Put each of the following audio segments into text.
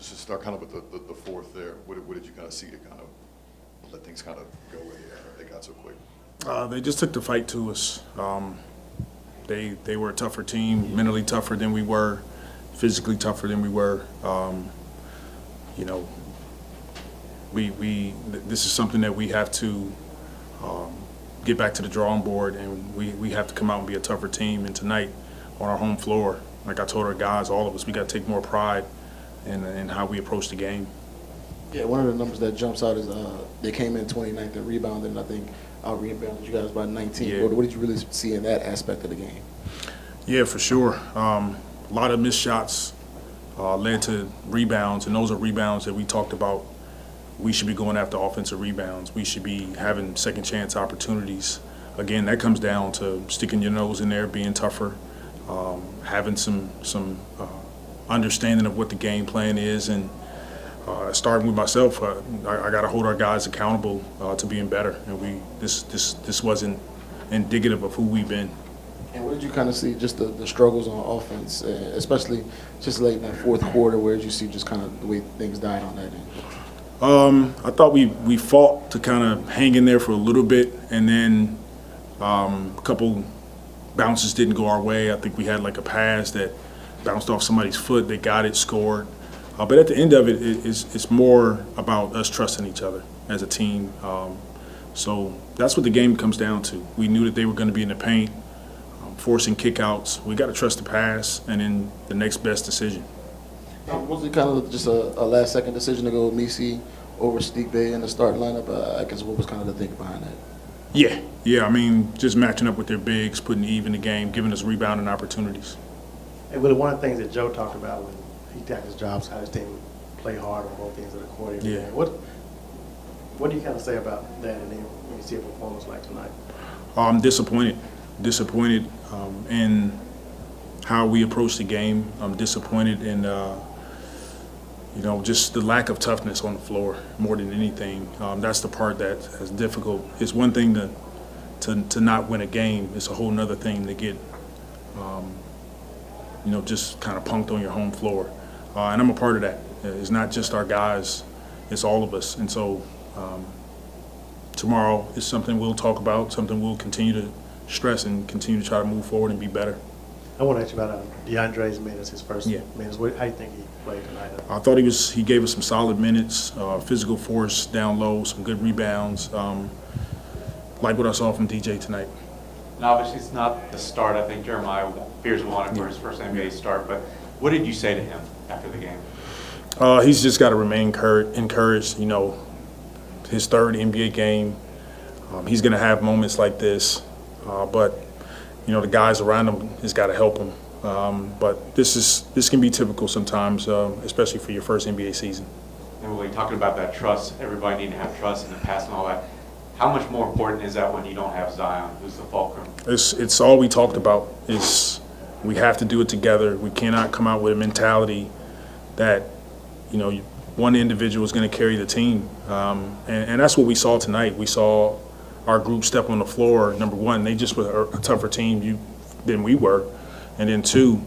just start kind of with the fourth there. What did you kind of see to kind of let things kind of go where they got so quick? They just took the fight to us. They were a tougher team, mentally tougher than we were, physically tougher than we were. You know, this is something that we have to get back to the drawing board, and we have to come out and be a tougher team. And tonight, on our home floor, like I told our guys, all of us, we got to take more pride in how we approach the game. Yeah, one of the numbers that jumps out is they came in 29th and rebounded, and I think out-rebounded you guys by 19. Yeah. What did you really see in that aspect of the game? Yeah, for sure. A lot of missed shots led to rebounds, and those are rebounds that we talked about. We should be going after offensive rebounds. We should be having second chance opportunities. Again, that comes down to sticking your nose in there, being tougher, having some understanding of what the game plan is, and starting with myself, I got to hold our guys accountable to being better. And this wasn't indicative of who we've been. And what did you kind of see, just the struggles on offense, especially just late in that fourth quarter? Where did you see just kind of the way things died on that end? I thought we fought to kind of hang in there for a little bit, and then a couple bounces didn't go our way. I think we had like a pass that bounced off somebody's foot. They got it, scored. But at the end of it, it's more about us trusting each other as a team. So that's what the game comes down to. We knew that they were going to be in the paint, forcing kickouts. We got to trust the pass, and then the next best decision. Was it kind of just a last-second decision to go with Misi over Sadiq Bey in the starting lineup? I guess what was kind of the thinking behind that? Yeah. I mean, just matching up with their bigs, putting Eve in the game, giving us rebounding opportunities. And Willie, one of the things that Joe talked about when he got his job, how his team play hard on both ends of the court. Yeah. What do you kind of say about that, and then when you see a performance like tonight? I'm disappointed in how we approach the game. I'm disappointed in just the lack of toughness on the floor more than anything. That's the part that is difficult. It's one thing to not win a game. It's a whole nother thing to get just kind of punked on your home floor. And I'm a part of that. It's not just our guys, it's all of us. And so tomorrow is something we'll talk about, something we'll continue to stress and continue to try to move forward and be better. I want to ask you about DeAndre's minutes, his first Yeah. minutes. How do you think he played tonight? I thought he gave us some solid minutes, physical force down low, some good rebounds, like what I saw from DJ tonight. And obviously it's not the start. I think Jeremiah Fears wanted for his first NBA start, but what did you say to him after the game? He's just got to remain encouraged. His third NBA game, he's going to have moments like this, but the guys around him has got to help him. But this can be typical sometimes, especially for your first NBA season. And when we're talking about that trust, everybody need to have trust in the past and all that. How much more important is that when you don't have Zion, who's the fulcrum? It's all we talked about. Is we have to do it together. We cannot come out with a mentality that one individual is going to carry the team, and that's what we saw tonight. We saw our group step on the floor. Number one, they just were a tougher team than we were, and then two,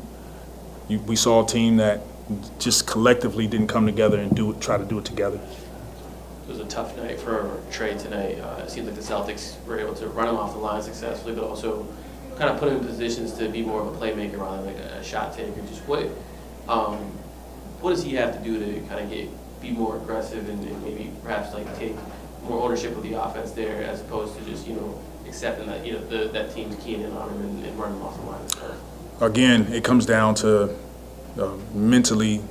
we saw a team that just collectively didn't come together and try to do it together. It was a tough night for Trey tonight. It seemed like the Celtics were able to run him off the line successfully, but also kind of put him in positions to be more of a playmaker rather than like a shot taker. Just what does he have to do to kind of be more aggressive and maybe perhaps like take more ownership of the offense there, as opposed to just accepting that that team's keying in on him and running him off the line and stuff? Again, it comes down to mentally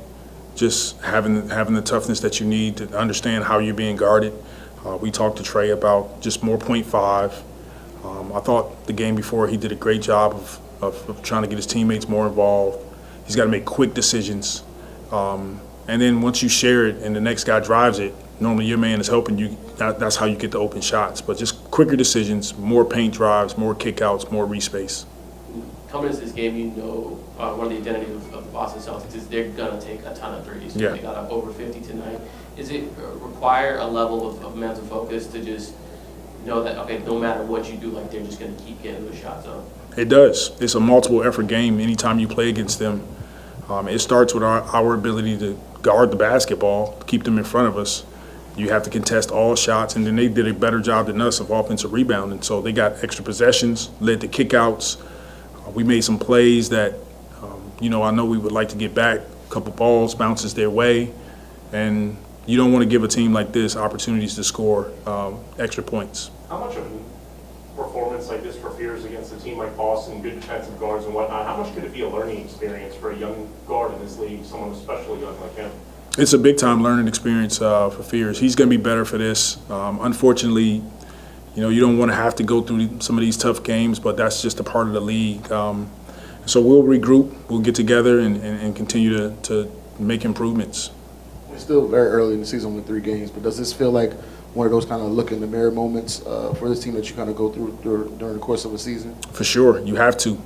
just having the toughness that you need to understand how you're being guarded. We talked to Trey about just more .5. I thought the game before he did a great job of trying to get his teammates more involved. He's got to make quick decisions. And then once you share it and the next guy drives it, normally your man is helping you. That's how you get the open shots. But just quicker decisions, more paint drives, more kickouts, more respace. Coming into this game, one of the identities of the Boston Celtics is they're going to take a ton of threes. Yeah. They got up over 50 tonight. Does it require a level of mental focus to just know that, okay, no matter what you do, like they're just going to keep getting those shots up? It does. It's a multiple effort game. Anytime you play against them, It starts with our ability to guard the basketball, keep them in front of us. You have to contest all shots, and then they did a better job than us of offensive rebounding. So they got extra possessions, led to kickouts. We made some plays that, I know we would like to get back. A couple balls bounces their way, and you don't want to give a team like this opportunities to score extra points. How much of a performance like this for Fears against a team like Boston, good defensive guards and whatnot, how much could it be a learning experience for a young guard in this league, someone especially young like him? It's a big-time learning experience for Fears. He's going to be better for this. Unfortunately, you don't want to have to go through some of these tough games, but that's just a part of the league. So we'll regroup, we'll get together and continue to make improvements. It's still very early in the season with 3 games, but does this feel like one of those kind of look in the mirror moments for this team that you kind of go through during the course of a season? For sure, you have to.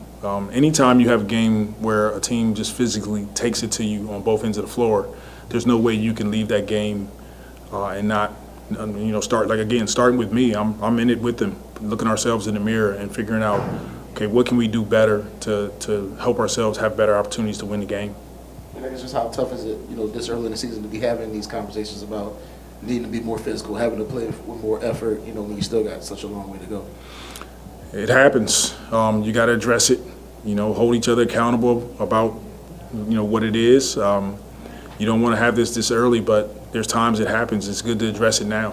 Anytime you have a game where a team just physically takes it to you on both ends of the floor, there's no way you can leave that game and not, starting with me. I'm in it with them, looking ourselves in the mirror and figuring out, okay, what can we do better to help ourselves have better opportunities to win the game. And I guess just how tough is it, this early in the season to be having these conversations about needing to be more physical, having to play with more effort, when you still got such a long way to go? It happens. You got to address it. Hold each other accountable about, what it is. You don't want to have this early, but there's times it happens. It's good to address it now.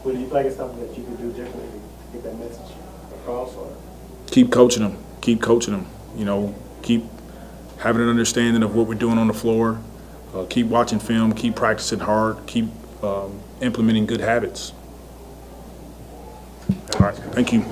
What do you think is something that you could do differently to get that message across? Or? Keep coaching them. Keep coaching them. Keep having an understanding of what we're doing on the floor. Keep watching film. Keep practicing hard. Keep implementing good habits. All right. Thank you.